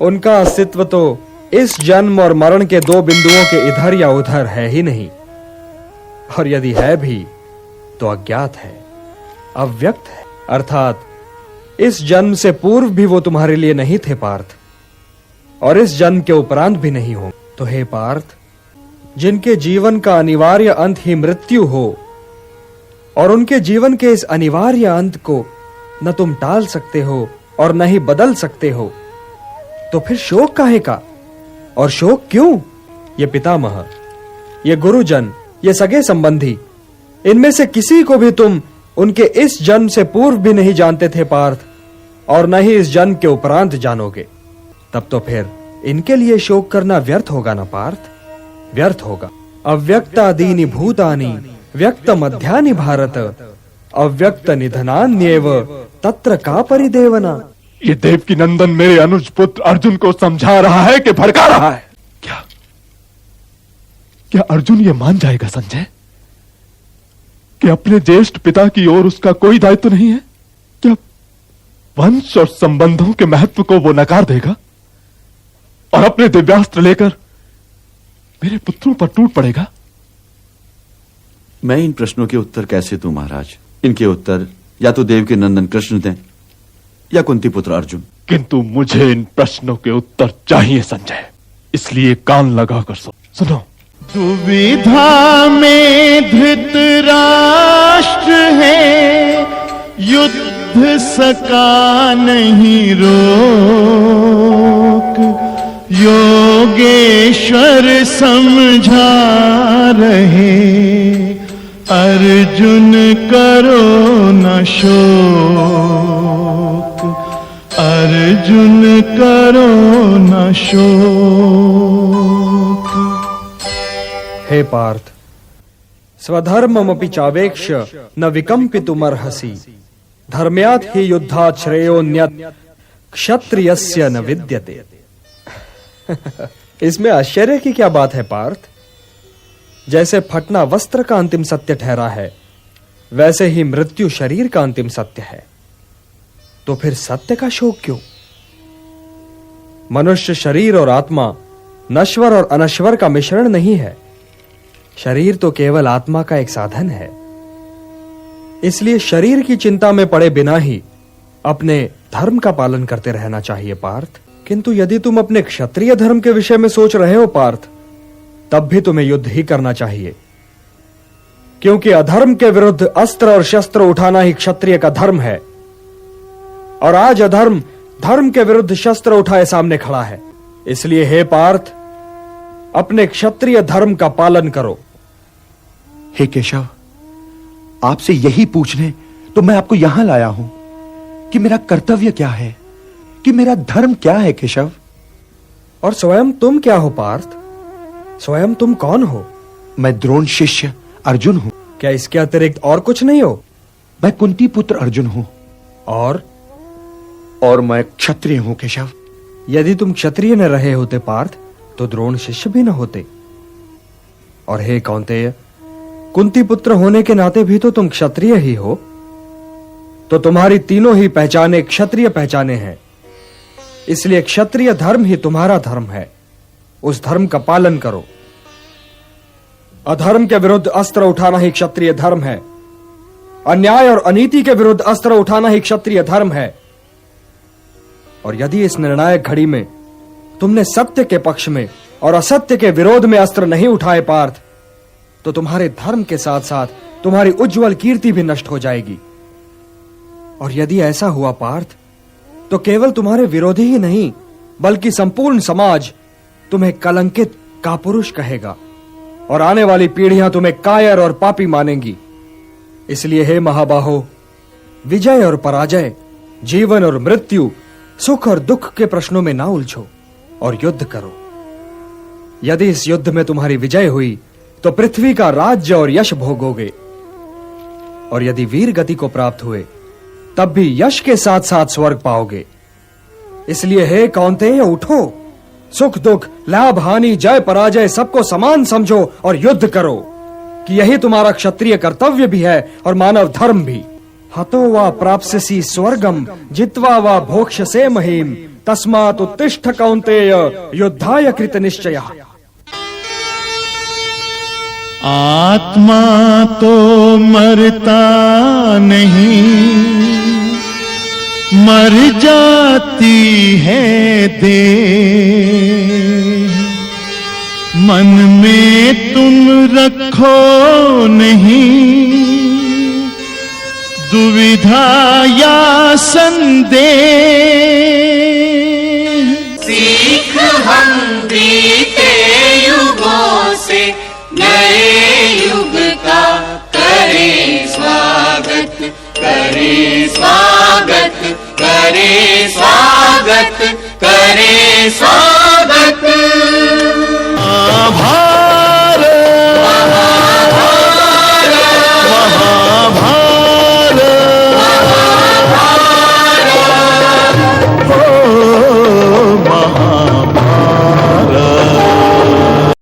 उनका अस्तित्व तो इस जन्म और मरण के दो बिंदुओं के इधर या उधर है ही नहीं, और यदि है भी तो अज्ञात है, अव्यक्त है। अर्थात इस जन्म से पूर्व भी वो तुम्हारे लिए नहीं थे पार्थ, और इस जन्म के उपरांत भी नहीं हो। तो हे पार्थ, जिनके जीवन का अनिवार्य अंत ही मृत्यु हो, और उनके जीवन के इस अनिवार्य अंत को न तुम टाल सकते हो और न ही बदल सकते हो, तो फिर शोक काहे का? और शोक क्यों? ये पितामह, ये गुरुजन, ये सगे संबंधी, इनमें से किसी को भी तुम उनके इस जन्म से पूर्व भी नहीं जानते थे पार्थ, और न ही इस जन्म के उपरांत जानोगे। तब तो फिर इनके लिए शोक करना व्यर्थ होगा ना पार्थ, व्यर्थ होगा। अव्यक्तादीनि भूतानि व्यक्त मध्यानि भारत, अव्यक्त निधनान्येव तत्र का परिदेवना। ये देवकी नंदन मेरे अनुज पुत्र अर्जुन को समझा रहा है कि भड़का रहा है? क्या अर्जुन ये मान जाएगा संजय कि अपने ज्येष्ठ पिता की ओर उसका कोई दायित्व नहीं है? क्या वंश और संबंधों के महत्व को वो नकार देगा और अपने दिव्यास्त्र लेकर मेरे पुत्रों पर टूट पड़ेगा? मैं इन प्रश्नों के उत्तर कैसे दूं महाराज? इनके उत्तर या तो देवकी नंदन कृष्ण दें या कुंती पुत्र अर्जुन। किंतु मुझे इन प्रश्नों के उत्तर चाहिए संजय, इसलिए कान लगाकर सुनो। दुविधा में धृतराष्ट्र है, युद्ध सका नहीं रोक, योगेश्वर समझा रहे, अर्जुन करो न शोक, अर्जुन करो न शोक। हे पार्थ, स्वधर्ममपि चावेक्ष्य न विकम्पितुमर्हसि, धर्म्यात् हि युद्धात् श्रेयोन्यत् क्षत्रियस्य न विद्यते। इसमें आश्चर्य की क्या बात है पार्थ? जैसे फटना वस्त्र का अंतिम सत्य ठहरा है, वैसे ही मृत्यु शरीर का अंतिम सत्य है। तो फिर सत्य का शोक क्यों? मनुष्य शरीर और आत्मा नश्वर और अनश्वर का मिश्रण नहीं है। शरीर तो केवल आत्मा का एक साधन है। इसलिए शरीर की चिंता में पड़े बिना ही अपने धर्म का पालन करते रहना चाहिए पार्थ। किंतु यदि तुम अपने क्षत्रिय धर्म के विषय में सोच रहे हो पार्थ, तब भी तुम्हें युद्ध ही करना चाहिए, क्योंकि अधर्म के विरुद्ध अस्त्र और शस्त्र उठाना ही क्षत्रिय का धर्म है। और आज अधर्म धर्म के विरुद्ध शस्त्र उठाए सामने खड़ा है। इसलिए हे पार्थ, अपने क्षत्रिय धर्म का पालन करो। हे केशव, आपसे यही पूछने तो मैं आपको यहां लाया हूं कि मेरा कर्तव्य क्या है, कि मेरा धर्म क्या है केशव। और स्वयं तुम क्या हो पार्थ? स्वयं तुम कौन हो? मैं द्रोण शिष्य अर्जुन हूं। क्या इसके अतिरिक्त और कुछ नहीं हो? मैं कुंती पुत्र अर्जुन हूं। और मैं क्षत्रिय हूं केशव। यदि तुम क्षत्रिय न रहे होते पार्थ, तो द्रोण शिष्य भी न होते। और हे कौन्तेय, कुंती पुत्र होने के नाते भी तो तुम क्षत्रिय ही हो। तो तुम्हारी तीनों ही पहचाने क्षत्रिय पहचाने हैं। इसलिए क्षत्रिय धर्म ही तुम्हारा धर्म है। उस धर्म का पालन करो। अधर्म के विरुद्ध अस्त्र उठाना ही क्षत्रिय धर्म है। अन्याय और अनीति के विरुद्ध अस्त्र उठाना ही क्षत्रिय धर्म है। और यदि इस निर्णायक घड़ी में तुमने सत्य के पक्ष में और असत्य के विरोध में अस्त्र नहीं उठाए पार्थ, तो तुम्हारे धर्म के साथ साथ तुम्हारी उज्जवल कीर्ति भी नष्ट हो जाएगी। और यदि ऐसा हुआ पार्थ, तो केवल तुम्हारे विरोधी ही नहीं, बल्कि संपूर्ण समाज तुम्हें कलंकित कापुरुष कहेगा, और आने वाली पीढ़ियां तुम्हें कायर और पापी मानेंगी। इसलिए हे महाबाहो, विजय और पराजय, जीवन और मृत्यु, सुख और दुख के प्रश्नों में ना उलझो और युद्ध करो। यदि इस युद्ध में तुम्हारी विजय हुई तो पृथ्वी का राज्य और यश भोगोगे, और यदि वीर गति को प्राप्त हुए तब भी यश के साथ साथ स्वर्ग पाओगे। इसलिए हे कौन्तेय, उठो, सुख दुख, लाभ हानि, जय पराजय सबको समान समझो और युद्ध करो, कि यही तुम्हारा क्षत्रिय कर्तव्य भी है और मानव धर्म भी। हतो वा प्राप्स्यसि स्वर्गम जित्वा वा भोक्ष्यसे महीम तस्मात् उत्तिष्ठ कौन्तेय युद्धाय कृत निश्चयः। आत्मा तो मरता नहीं, मर जाती है देह। मन में तुम रखो नहीं दुविधा या संदेह। सीख हम बीते युगों से नए युग का करें स्वागत, करें स्वागत, करें स्वागत, करें स्वागत।